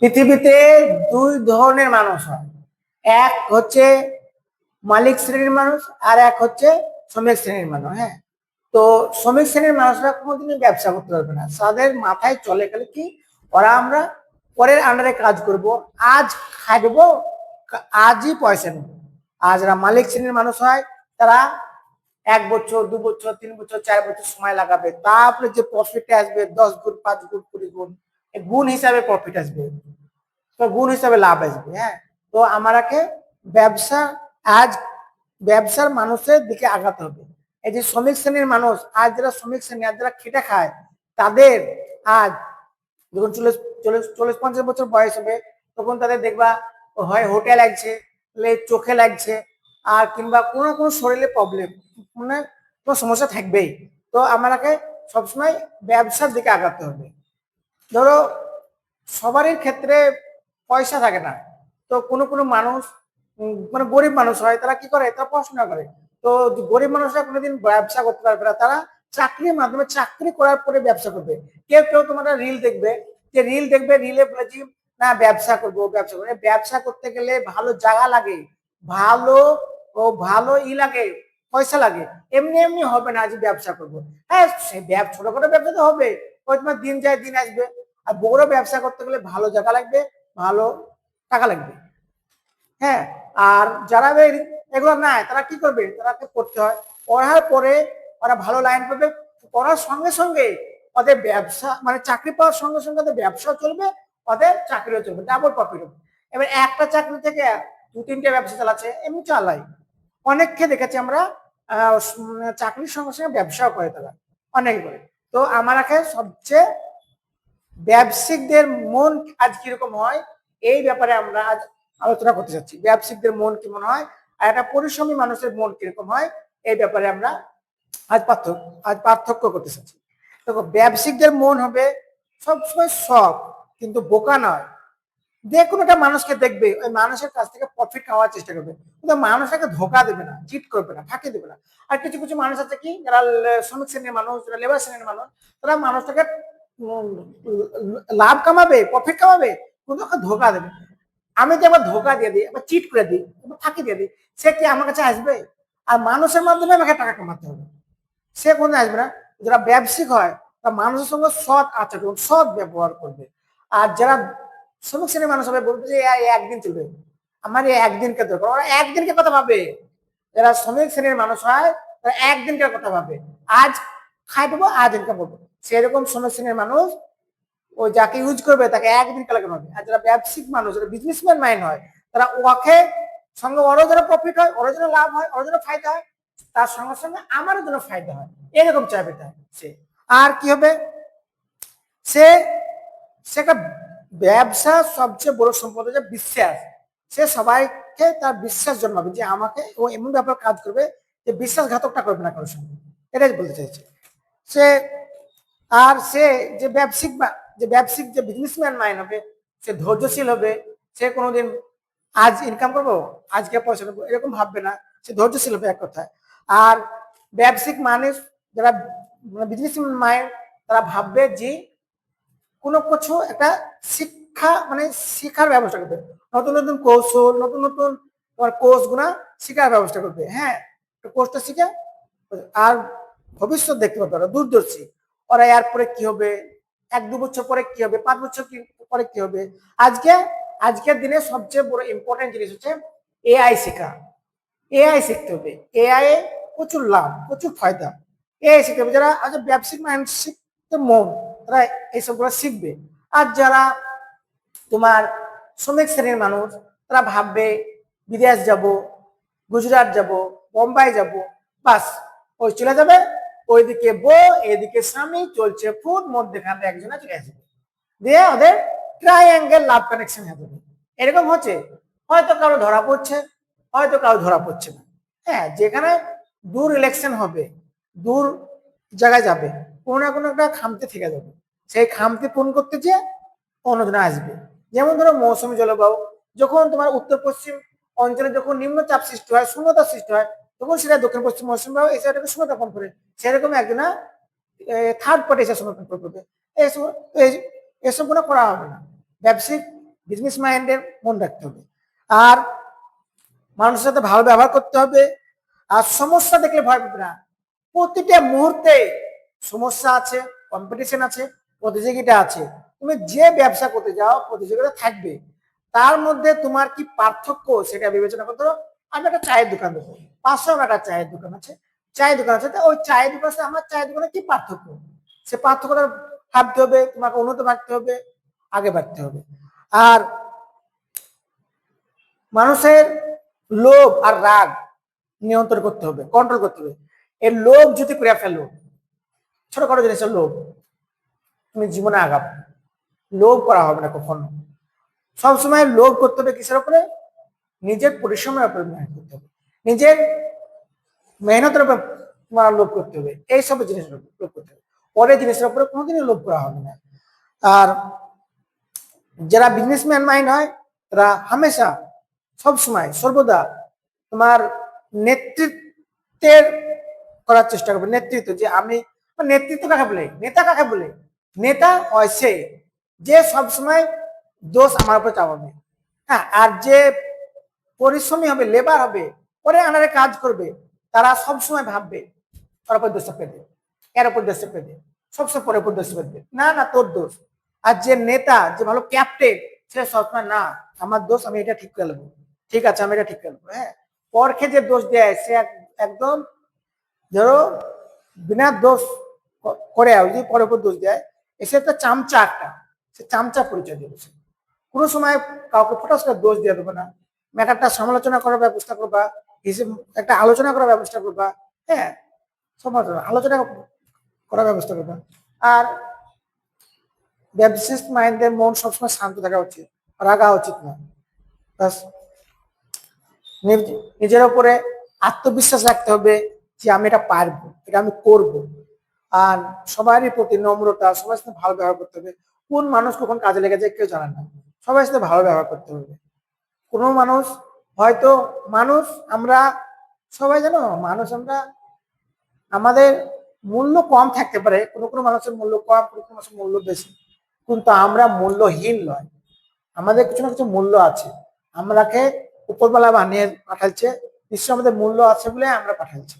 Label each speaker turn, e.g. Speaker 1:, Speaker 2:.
Speaker 1: পৃথিবীতে দুই ধরনের মানুষ হয়, এক হচ্ছে মালিক শ্রেণীর মানুষ আর এক হচ্ছে শ্রমিক শ্রেণীর মানুষ। হ্যাঁ, তো শ্রমিক শ্রেণীর মানুষরা কোনোদিনই ব্যবসা করতে পারবে না। তাদের মাথায় চলে গেলে কি, ওরা আমরা পরের আন্ডারে কাজ করব, আজ খাটবো, আজই পয়সা নেব। আর যারা মালিক শ্রেণীর মানুষ হয় তারা 1 বছর 2 বছর 3 বছর 4 বছর সময় লাগাবে, তারপরে যে প্রফিট আসবে 10 গুণ 5 গুণ 20 গুণ, গুণ হিসাবে প্রফিট আসবে, তো গুণ হিসাবে লাভ আসবে। হ্যাঁ, তো আমাকে ব্যবসা আজ ব্যবসার মানুষের দিকে আগাতে হবে। এই যে শ্রমিক শ্রেণীর মানুষ, আজ যারা শ্রমিক শ্রেণী, আজ যারা খেটে খায়, তাদের আজ যখন 40-50 বছর বয়স হবে, তখন তাদের দেখবা হয় হোটেল লাগছে, চোখে লাগছে, আর কিংবা কোনো কোনো শরীরে প্রবলেম, মানে কোনো সমস্যা থাকবেই। তো আমাকে সবসময় ব্যবসার দিকে আগাতে হবে। ধরো সবারই ক্ষেত্রে পয়সা থাকে না, তো কোনো কোনো মানুষ মানে গরিব মানুষ হয়, তারা কি করে, তারা পড়াশোনা করে। তো গরিব মানুষরা কোনোদিন ব্যবসা করতে পারবে না, তারা চাকরির মাধ্যমে, চাকরি করার পরে ব্যবসা করবে। কেউ কেউ তোমরা রিল দেখবে, যে রিল দেখবে, রিলে বলেছি না ব্যবসা করবো, ব্যবসা করবো। ব্যবসা করতে গেলে ভালো জায়গা লাগে, ভালো ভালো লাগে, পয়সা লাগে। এমনি এমনি হবে না যে ব্যবসা করবো। হ্যাঁ, সে ছোটখাটো ব্যবসা তো হবে, ওই তোমার দিন যায় দিন আসবে। আর বড় ব্যবসা করতে গেলে ভালো জায়গা লাগবে, ভালো টাকা লাগবে। হ্যাঁ, আর যারা এগুলো নাই, তারা কি করবে, তারাকে পড়তে হয়, পড়ার পরে ওরা ভালো লাইন পাবে, পড়ার সঙ্গে সঙ্গে ওদের ব্যবসা, মানে চাকরি পাওয়ার সঙ্গে সঙ্গে ওদের ব্যবসাও চলবে, ওদের চাকরিও চলবে, ডাবল প্রফিট হবে। এবার একটা চাকরি থেকে 2-3টে ব্যবসা চালাচ্ছে, এমনি চালাই। অনেককে দেখেছি আমরা, চাকরির সঙ্গে সঙ্গে ব্যবসাও করে তারা, অনেক করে। তো আমার সবচেয়ে ব্যবসায়িকদের মন আজ কিরকম হয়, এই ব্যাপারে আমরা আজ আলোচনা করতে চাচ্ছি। ব্যবসায়িকদের মন কেমন হয় আর একটা পরিশ্রমী মানুষের মন কিরকম হয়, এই ব্যাপারে আমরা আজ পার্থক্য করতে চাচ্ছি। দেখো, ব্যবসায়িকদের মন হবে সবসময় সৎ, কিন্তু বোকা নয়। যে কোনো একটা মানুষকে দেখবে, ওই মানুষের কাছ থেকে প্রফিট খাওয়ার চেষ্টা করবে, কিন্তু মানুষটাকে ধোকা দেবে না, চিট করবে না, ফাঁকি দেবে না। আর কিছু কিছু মানুষ আছে কি, যারা শ্রমিক শ্রেণীর মানুষ, যারা লেবার শ্রেণীর মানুষ, তারা মানুষটাকে লাভ কামাবে, প্রফিট কামাবে, কিন্তু ধোকা দেবে। আমি যে একবার ধোকা দিয়ে দিই, একবার চিট করে দিই, একবার ফাঁকি দিয়ে দিই, সে কি আমার কাছে আসবে? আর মানুষের মাধ্যমে আমাকে টাকা কামাতে হবে, সে কোনো আসবে না। যারা ব্যবসায়িক হয়, তারা মানুষের সঙ্গে সৎ আচরণ, সৎ ব্যবহার করবে। আর যারা শ্রমিক শ্রেণীর মানুষ হবে, বলবে যে একদিন চলবে, আমার এই একদিনকে দরকার, ওরা একদিনকে কথা ভাবে। যারা শ্রমিক শ্রেণীর মানুষ হয়, তারা একদিনকার কথা ভাবে, আজ খাই দেবো, আজ ইনকাম করবো। সেরকম শ্রমিক শ্রেণীর মানুষ ওই যাকে ইউজ করবে তাকে একদিন কালাকে পাবে। আর যারা ব্যবসায়িক মানুষ, যারা বিজনেসম্যান মাইন্ড হয়, তারা ওকে সঙ্গে ওরও যেন প্রফিট হয়, ওরও যেন লাভ হয়, ওরও যেন ফায়দা হয়, তার সঙ্গে সঙ্গে আমারও যেন ফায়দা হয়, এরকম চাইবে সে। আর কি হবে, সে সেটা ব্যবসা সবচেয়ে বড় সম্পদ হচ্ছে বিশ্বাস। সে সবাইকে তার বিশ্বাস জন্মাবে, যে আমাকে ও এমন ব্যাপার কাজ করবে যে বিশ্বাসঘাতকটা করবে না কারোর সঙ্গে, এটাই বলতে চাইছে সে। আর সে যে ব্যবসায়িক যে বিজনেসম্যান মাইন্ড হবে, সে ধৈর্যশীল হবে। সে কোনোদিন আজ ইনকাম করবো, আজকে পয়সা নেবো, এরকম ভাববে না, সে ধৈর্যশীল হবে এক কথায়। আর ব্যবসায়িক মানুষ যারা বিজনেসম্যান মাইন্ড, তারা ভাববে যে কোনো কিছু একটা শিক্ষা, মানে শিক্ষার ব্যবস্থা করবে, নতুন নতুন কৌশল, নতুন নতুন কোর্স গুলা শিখার ব্যবস্থা করবে। হ্যাঁ, কোর্সটা শিখে আর ভবিষ্যৎ দেখতে পাবে, ওরা দূরদর্শী। ওরা এরপরে কি হবে, 1-2 বছর পরে কি হবে, 5 বছর পরে কি হবে। আজকের দিনে সবচেয়ে বড় ইম্পর্টেন্ট জিনিস হচ্ছে এআই শেখা। এআই শিখতে হবে, এআই এ প্রচুর লাভ, প্রচুর ফায়দা। এআই শিখতে হবে। যারা আজ ব্যবসায়িক মানসিক মন, তারা এইসব গুলো শিখবে। আর যারা তোমার শ্রমিক শ্রেণীর মানুষ, তারা ভাববে বিদেশ যাব, গুজরাট যাব, বোম্বাই যাব, বাস ওই চলে যাবে, ওইদিকে বউ, এদিকে স্বামী, চলছে ফুট, মধ্যেখানে একজনে চলে আসবে, দিয়ে ওদের ট্রাইঅ্যাঙ্গেল লাভ কানেকশন হয়ে যাবে। এরকম হচ্ছে, হয়তো কারো ধরা পড়ছে, হয়তো কারো ধরা পড়ছে না। হ্যাঁ, যেখানে দূর ইলেকশন হবে, দূর জায়গায় যাবে, কোনো না কোনো একটা খামতি থেকে যাবে, সেই খামতি পূরণ করতে যে অন্যজনে আসবে। যেমন ধরো মৌসুমী জলবায়ু, যখন তোমার উত্তর পশ্চিম অঞ্চলে যখন নিম্নচাপ সৃষ্টি হয়, শূন্যতা সৃষ্টি হয়, তখন সেটা দক্ষিণ পশ্চিম মৌসুমী বায়ু এসে এটাকে শূন্যতা কম করে, সেরকম একজনা থার্ড পার্টি এসে শূন্যতা কম করবে। এসব গুলো করা হবে না। ব্যবসায়িক বিজনেস মাইন্ডের মন রাখতে হবে। আর মানুষের সাথে ভালো ব্যবহার করতে হবে। আর সমস্যা দেখলে ভয় পাবে না। প্রতিটা মুহূর্তে সমস্যা আছে, কম্পিটিশন আছে, প্রতিযোগিতা আছে। তুমি যে ব্যবসা করতে যাও প্রতিযোগিতা থাকবে। তার মধ্যে তোমার কি পার্থক্য সেটা বিবেচনা করতে হবে। আমি একটা চায়ের দোকান দেবো, পাঁচশো একটা চায়ের দোকান আছে, চায়ের দোকান আছে, ওই চায়ের দোকান আছে, আমার চায়ের দোকানে কি পার্থক্য, সে পার্থক্যটা ভাবতে হবে। তোমাকে উন্নত বাড়তে হবে, আগে বাড়তে হবে। আর মানুষের লোভ আর রাগ নিয়ন্ত্রণ করতে হবে, কন্ট্রোল করতে হবে। এর লোভ যদি করে ফেলো, ছোটখাটো জিনিসের লোভ, তুমি জীবনে আগাবে। লোভ করা হবে না কখনো। সবসময় লোভ করতে হবে কিসের উপরে? নিজের পরিশ্রমের উপরে মেহনত করতে হবে, নিজের মেহনতের উপর তোমার লোভ করতে হবে। এইসব জিনিসের লোভ করতে হবে, পরের জিনিসের উপরে কোনোদিনই লোভ করা হবে না। আর যারা বিজনেসম্যান মাইন্ড হয় তারা হামেশা সবসময় সর্বদা তোমার নেতৃত্বের করার চেষ্টা করবে। নেতৃত্ব, যে আমি নেতৃত্ব কাকে বলে, নেতা কাকে বলে? নেতা হয় সে যে সবসময় দোষ আমার উপর চাপাবে। হ্যাঁ, আর যে পরিশ্রমী হবে, লেবার হবে, পরে আনারে কাজ করবে, তারা সবসময় ভাববে ওর উপর দোষটা পেতে, এর উপর দোষটা পেতে, সবসময় পরের উপর দোষ পেতে, না না তোর দোষ। আর যে নেতা, যে ভালো ক্যাপ্টেন, সে সবসময় না আমার দোষ, আমি এটা ঠিক করে নেবো, ঠিক আছে আমি এটা ঠিক করে নেবো। হ্যাঁ, পরকে যে দোষ দেয় সে একদম ধরো বিনা দোষ করে যদি পরের উপর দোষ দেয়, এসে একটা চামচা, একটা সে চামচা পরিচয় দিয়ে বসে। কোনো সময় কাউকে ফটাস করে দোষ দিয়ে দেবে না, ম্যাটারটা সমালোচনা করার ব্যবস্থা করবা, হিসেব একটা আলোচনা করার ব্যবস্থা করবা। হ্যাঁ, সমালোচনা আলোচনা করার ব্যবস্থা করবা। আর ব্যবসায়িক মাইন্ডের মন সবসময় শান্ত থাকা উচিত, রাগা উচিত না। বাস নিজের উপরে আত্মবিশ্বাস রাখতে হবে যে আমি এটা পারবো, এটা আমি করব। আর সবারই প্রতি নম্রতা, সবার সাথে ভালো ব্যবহার করতে হবে। কোন মানুষ কখন কাজে লেগে যায় কেউ জানে না, সবার সাথে ভালো ব্যবহার করতে হবে। কোনো মানুষ হয়তো মানুষ আমরা সবাই জানো, মানুষ আমরা আমাদের মূল্য কম থাকতে পারে, কোনো কোনো মানুষের মূল্য কম, কোনো কোনো মানুষের মূল্য বেশি, কিন্তু আমরা মূল্যহীন নয়। আমাদের কিছু না কিছু মূল্য আছে, আমরাকে উপরবেলা বানিয়ে পাঠাচ্ছে, নিশ্চয় আমাদের মূল্য আছে বলে আমরা পাঠাচ্ছি।